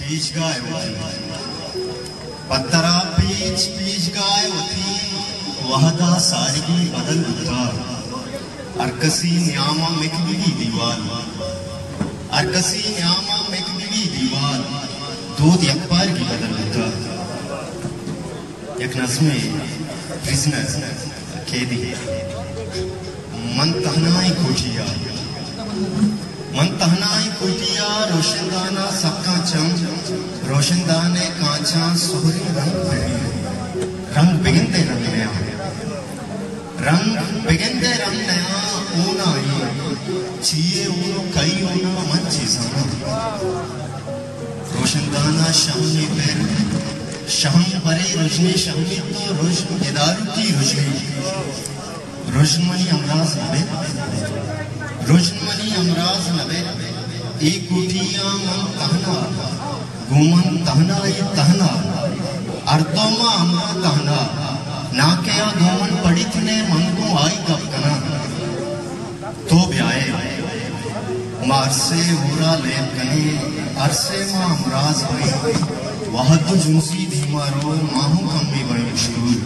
Peach गाय होती पत्तरा peach गाय होती वहदा सारगी बदल उतार अरकसी न्यामा मिकबिगी दीवार अरकसी न्यामा मिकबिगी दीवार दूध यकबार की बदल उतार एक नज़्मे प्रिजनर कैदी मन तहनाई कोठिया रोशनदाना सबका चम रोशनदाने कांचा सोहरी रंग बिगनते रंग नया ऊना चीए ऊनो कई ऊना मंची समा रोशनदाना शामी पैर शाम परे रोशनी शामी तो रोशन इदारू की रोशनी रोशनमनी अमराज नबे एक कुटिया मन तहना गुमन तहना ये तहना अर्दोमा अमरा तहना नाकेया गुमन पड़ित ने मन को आई कब कना तो ब्याए मारसे बुरा ले कने अरसे मां अमराज भाई वहद जुंसी धीमारो माहू कम्मी बड़ी मशहूर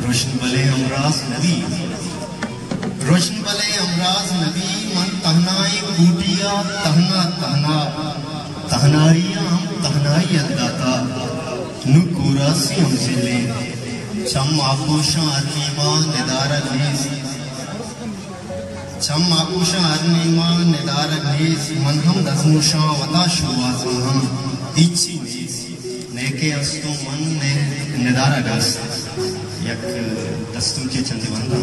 रोशन बले अमराज नबी मन तहनाई बूटिया तहना तहनाइया हम तहनाई अदाता नुकुरासी हम जिले चम आकुशा अरनीमा निदार अग्नीस मन हम दजमुशा वता शुवास हम इच्छी नेके अस्तु मन ने निदार अगस्त यक दस्तूर के चंदे बंदा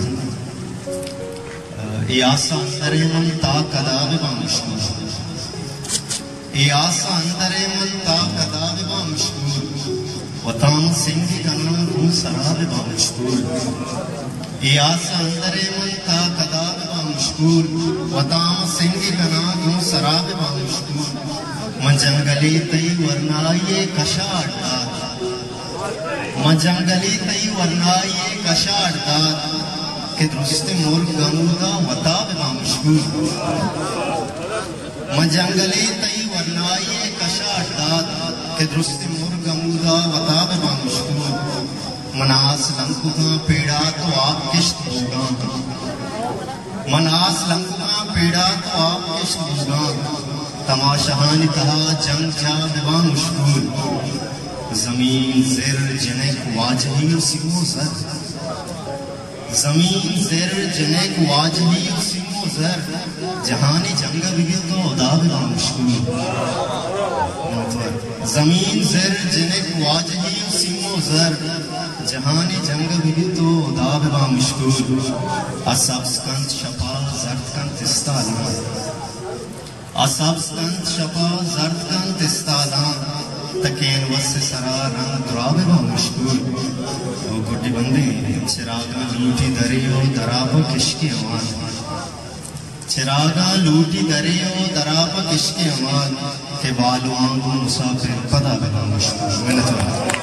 आसा अंदरे मन ता कदावे बामशकूर वताम सिंह कन्नम रू सराबे बामशकूर आसा अंदरे मन ता कदावे बामशकूर वताम सिंह कन्नम रू सराबे बामशकूर मन जंगली तई वरनाये कशाड़ा मजंगली तई वरनाये कशाड़ा के दुरुस्ते मोर गंगा वताब बामशकूर मजंगली तई वरनाये कशाड़ा के दुरुस्ते मोर गंगा वताब बामशकूर मनास लंकुगा पेड़ा तो आप किश्त होगा मनास लंकुगा पेड़ा तो आप किश्त होगा तमाशाहानी कहा जंग जा बामशकूर जमीन ज़िर जनेक वाजही सिमो ज़र जमीन ज़िर जनेक वाजही सिमो ज़र जहानी जंग बिगे तो उदाब बामशकूर जमीन ज़िर जनेक वाजही सिमो ज़र जहानी जंग बिगे तो उदाब बामशकूर असब स्कंद शपा ज़र्द कंत इस्ताला असब स्कंद शपा ज़र्द कंत इस्ताला तकेन वसे सरा रंग दुराबे बामशकूर ओ गुड्डी बंदे चिरागा लूटी दरियो दराब किश्के अमान चिरागा लूटी दरियो दराब किश्के अमान के बालू आंगू मुसाफिर पदा बामशकूर।